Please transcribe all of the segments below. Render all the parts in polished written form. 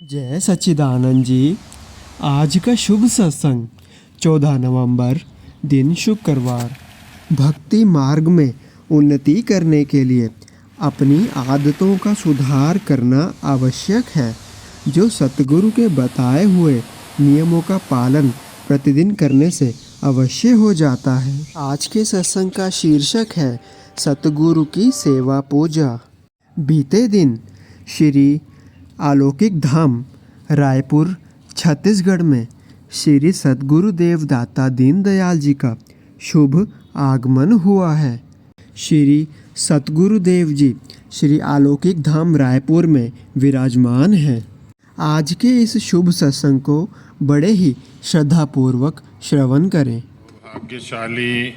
जय सच्चिदानंद जी। आज का शुभ सत्संग 14 नवंबर, दिन शुक्रवार। भक्ति मार्ग में उन्नति करने के लिए अपनी आदतों का सुधार करना आवश्यक है, जो सतगुरु के बताए हुए नियमों का पालन प्रतिदिन करने से अवश्य हो जाता है। आज के सत्संग का शीर्षक है सतगुरु की सेवा पूजा। बीते दिन श्री अलौकिक धाम रायपुर छत्तीसगढ़ में श्री सतगुरु देवदाता दीनदयाल जी का शुभ आगमन हुआ है। श्री सतगुरुदेव जी श्री अलौकिक धाम रायपुर में विराजमान हैं। आज के इस शुभ सत्संग को बड़े ही श्रद्धापूर्वक श्रवण करें। भाग्यशाली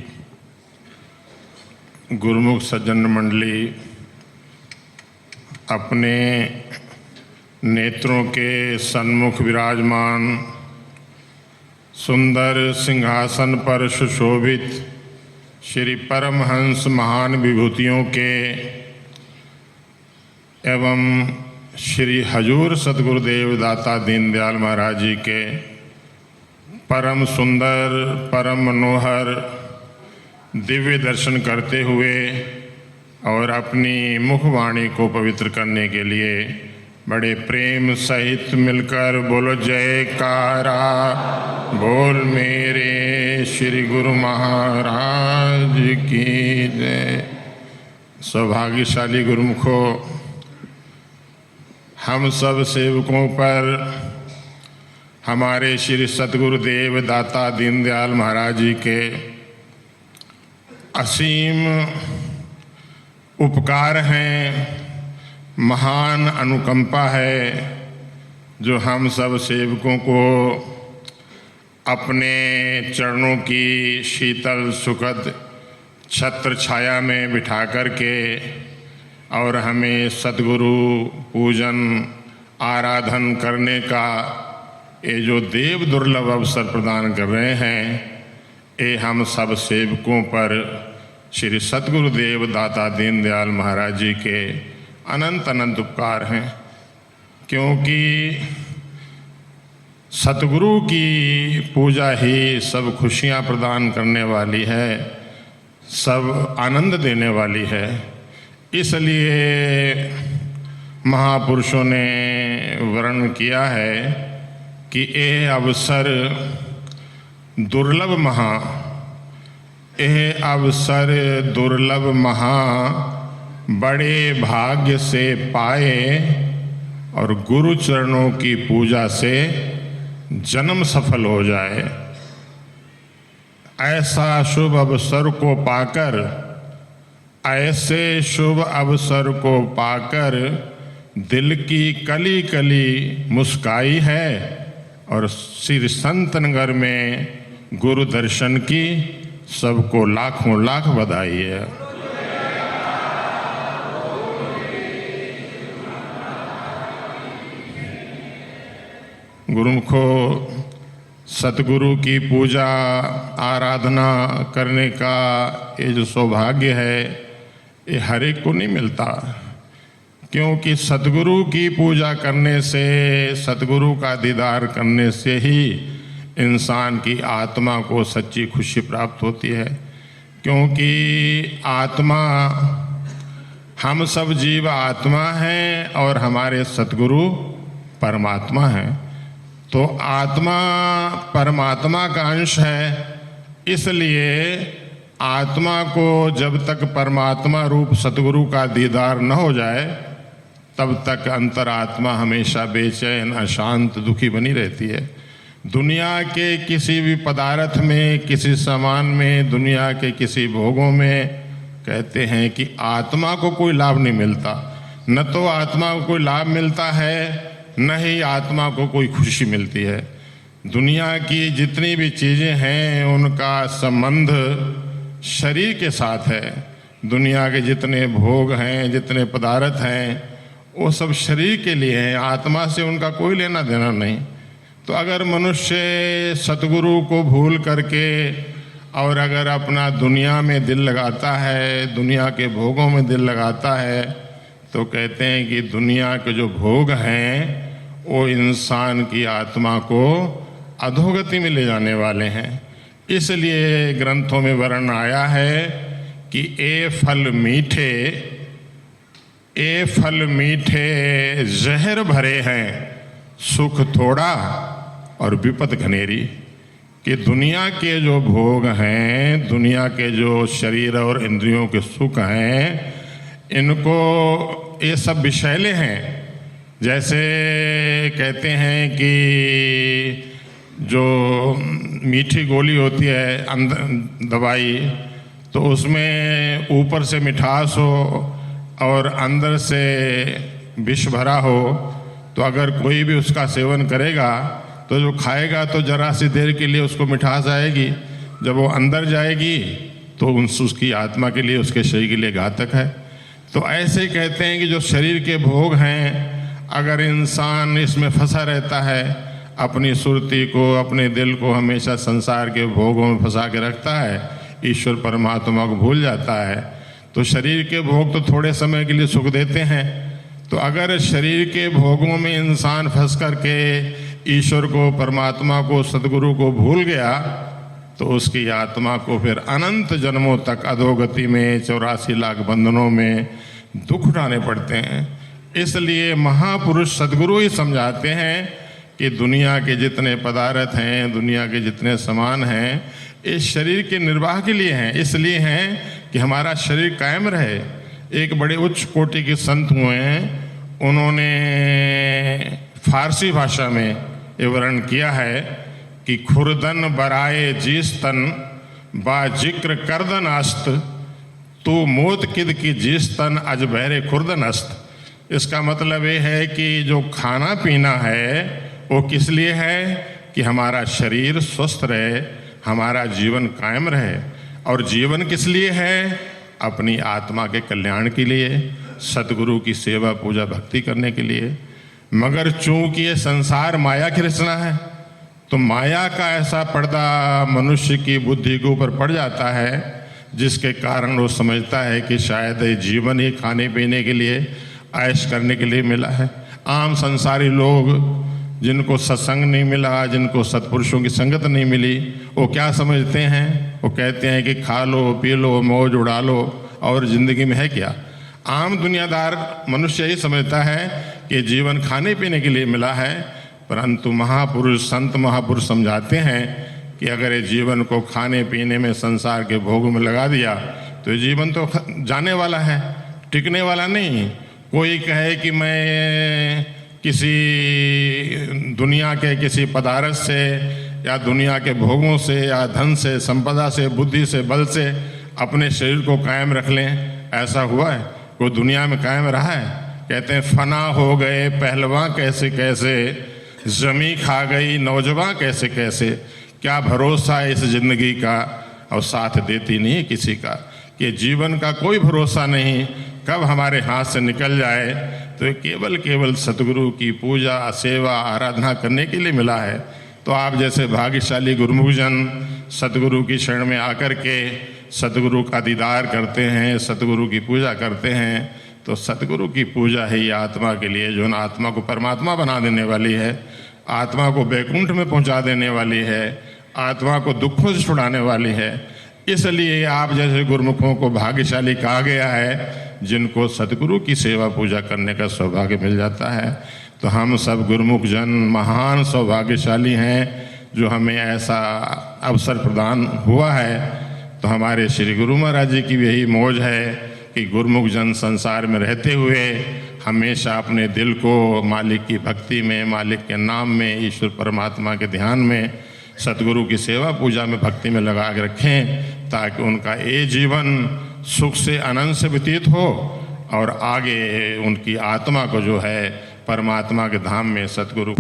गुरुमुख सज्जन मंडली अपने नेत्रों के सन्मुख विराजमान सुंदर सिंहासन पर सुशोभित श्री परमहंस महान विभूतियों के एवं श्री हजूर सतगुरुदेव दाता दीनदयाल महाराज जी के परम सुंदर परम मनोहर दिव्य दर्शन करते हुए और अपनी मुखवाणी को पवित्र करने के लिए बड़े प्रेम सहित मिलकर बोलो जयकारा बोल मेरे श्री गुरु महाराज की जय। सौभाग्यशाली गुरुमुखों, हम सब सेवकों पर हमारे श्री सतगुरुदेव दाता दीनदयाल महाराज जी के असीम उपकार हैं, महान अनुकंपा है, जो हम सब सेवकों को अपने चरणों की शीतल सुखद छत्र छाया में बिठा करके और हमें सद्गुरु पूजन आराधन करने का ये जो देव दुर्लभ अवसर प्रदान कर रहे हैं, ये हम सब सेवकों पर श्री सतगुरुदेव दाता दीनदयाल महाराज जी के अनंत अनंत उपकार हैं। क्योंकि सतगुरु की पूजा ही सब खुशियाँ प्रदान करने वाली है, सब आनंद देने वाली है। इसलिए महापुरुषों ने वर्णन किया है कि ये अवसर दुर्लभ यह अवसर दुर्लभ बड़े भाग्य से पाए और गुरु चरणों की पूजा से जन्म सफल हो जाए। ऐसा शुभ अवसर को पाकर, ऐसे शुभ अवसर को पाकर दिल की कली कली मुस्काई है और श्री संत नगर में गुरु दर्शन की सबको लाखों लाख बधाई है। गुरुमुखों, सतगुरु की पूजा आराधना करने का ये जो सौभाग्य है, ये हर एक को नहीं मिलता। क्योंकि सतगुरु की पूजा करने से, सतगुरु का दीदार करने से ही इंसान की आत्मा को सच्ची खुशी प्राप्त होती है। क्योंकि आत्मा, हम सब जीव आत्मा हैं और हमारे सतगुरु परमात्मा हैं। तो आत्मा परमात्मा का अंश है, इसलिए आत्मा को जब तक परमात्मा रूप सतगुरु का दीदार न हो जाए, तब तक अंतरात्मा हमेशा बेचैन, अशांत, दुखी बनी रहती है। दुनिया के किसी भी पदार्थ में, किसी सामान में, दुनिया के किसी भोगों में कहते हैं कि आत्मा को कोई लाभ नहीं मिलता। न तो आत्मा को कोई लाभ मिलता है, न ही आत्मा को कोई खुशी मिलती है। दुनिया की जितनी भी चीज़ें हैं, उनका संबंध शरीर के साथ है। दुनिया के जितने भोग हैं, जितने पदार्थ हैं, वो सब शरीर के लिए हैं, आत्मा से उनका कोई लेना देना नहीं। तो अगर मनुष्य सतगुरु को भूल करके और अगर अपना दुनिया में दिल लगाता है, दुनिया के भोगों में दिल लगाता है, तो कहते हैं कि दुनिया के जो भोग हैं वो इंसान की आत्मा को अधोगति में ले जाने वाले हैं। इसलिए ग्रंथों में वर्णन आया है कि ए फल मीठे जहर भरे हैं, सुख थोड़ा और विपत घनेरी। कि दुनिया के जो भोग हैं, दुनिया के जो शरीर और इंद्रियों के सुख हैं, इनको ये सब विषैले हैं। जैसे कहते हैं कि जो मीठी गोली होती है अंदर दवाई, तो उसमें ऊपर से मिठास हो और अंदर से विष भरा हो, तो अगर कोई भी उसका सेवन करेगा तो जो खाएगा तो जरा सी देर के लिए उसको मिठास आएगी, जब वो अंदर जाएगी तो उसकी आत्मा के लिए, उसके शरीर के लिए घातक है। तो ऐसे ही कहते हैं कि जो शरीर के भोग हैं, अगर इंसान इसमें फंसा रहता है, अपनी सुरती को, अपने दिल को हमेशा संसार के भोगों में फंसा के रखता है, ईश्वर परमात्मा को भूल जाता है, तो शरीर के भोग तो थोड़े समय के लिए सुख देते हैं। तो अगर शरीर के भोगों में इंसान फंस करके ईश्वर को, परमात्मा को, सदगुरु को भूल गया, तो उसकी आत्मा को फिर अनंत जन्मों तक अधोगति में, 84 लाख बंधनों में दुख उठाने पड़ते हैं। इसलिए महापुरुष सदगुरु ही समझाते हैं कि दुनिया के जितने पदार्थ हैं, दुनिया के जितने सामान हैं, इस शरीर के निर्वाह के लिए हैं, इसलिए हैं कि हमारा शरीर कायम रहे। एक बड़े उच्च कोटि के संत हुए हैं, उन्होंने फारसी भाषा में ये वर्णन किया है कि खुर्दन बराए जीस्तन बा जिक्र करदन अस्त, तू मोत किद की जीस्तन अज बहरे खुर्दन अस्त। इसका मतलब ये है कि जो खाना पीना है वो किस लिए है कि हमारा शरीर स्वस्थ रहे, हमारा जीवन कायम रहे। और जीवन किस लिए है? अपनी आत्मा के कल्याण के लिए, सतगुरु की सेवा पूजा भक्ति करने के लिए। मगर चूंकि ये संसार माया की रचना है, तो माया का ऐसा पर्दा मनुष्य की बुद्धि के ऊपर पड़ जाता है, जिसके कारण वो समझता है कि शायद ये जीवन ही खाने पीने के लिए, ऐश करने के लिए मिला है। आम संसारी लोग जिनको सत्संग नहीं मिला, जिनको सत्पुरुषों की संगत नहीं मिली, वो क्या समझते हैं? वो कहते हैं कि खा लो, पी लो, मौज उड़ा लो, और ज़िंदगी में है क्या? आम दुनियादार मनुष्य ही समझता है कि जीवन खाने पीने के लिए मिला है, परंतु महापुरुष, संत महापुरुष समझाते हैं कि अगर ये जीवन को खाने पीने में, संसार के भोगों में लगा दिया तो ये जीवन तो जाने वाला है, टिकने वाला नहीं। कोई कहे कि मैं किसी दुनिया के किसी पदार्थ से या दुनिया के भोगों से या धन से, संपदा से, बुद्धि से, बल से अपने शरीर को कायम रख लें, ऐसा हुआ है? कोई दुनिया में कायम रहा है? कहते हैं फना हो गए पहलवां कैसे कैसे, जमी खा गई नौजवान कैसे कैसे। क्या भरोसा है इस जिंदगी का, और साथ देती नहीं किसी का। कि जीवन का कोई भरोसा नहीं, कब हमारे हाथ से निकल जाए। तो केवल सतगुरु की पूजा, सेवा, आराधना करने के लिए मिला है। तो आप जैसे भाग्यशाली गुरुमुख जन सतगुरु की शरण में आकर के सतगुरु का दीदार करते हैं, सतगुरु की पूजा करते हैं, तो सतगुरु की पूजा है ये आत्मा के लिए, जो न आत्मा को परमात्मा बना देने वाली है, आत्मा को वैकुंठ में पहुंचा देने वाली है, आत्मा को दुखों से छुड़ाने वाली है। इसलिए आप जैसे गुरुमुखों को भाग्यशाली कहा गया है, जिनको सतगुरु की सेवा पूजा करने का सौभाग्य मिल जाता है। तो हम सब गुरुमुख जन महान सौभाग्यशाली हैं, जो हमें ऐसा अवसर प्रदान हुआ है। तो हमारे श्री गुरु महाराज जी की भी यही मौज है कि गुरुमुख जन संसार में रहते हुए हमेशा अपने दिल को मालिक की भक्ति में, मालिक के नाम में, ईश्वर परमात्मा के ध्यान में, सतगुरु की सेवा पूजा में, भक्ति में लगा के रखें, ताकि उनका ये जीवन सुख से आनंद से व्यतीत हो और आगे उनकी आत्मा को जो है परमात्मा के धाम में सतगुरु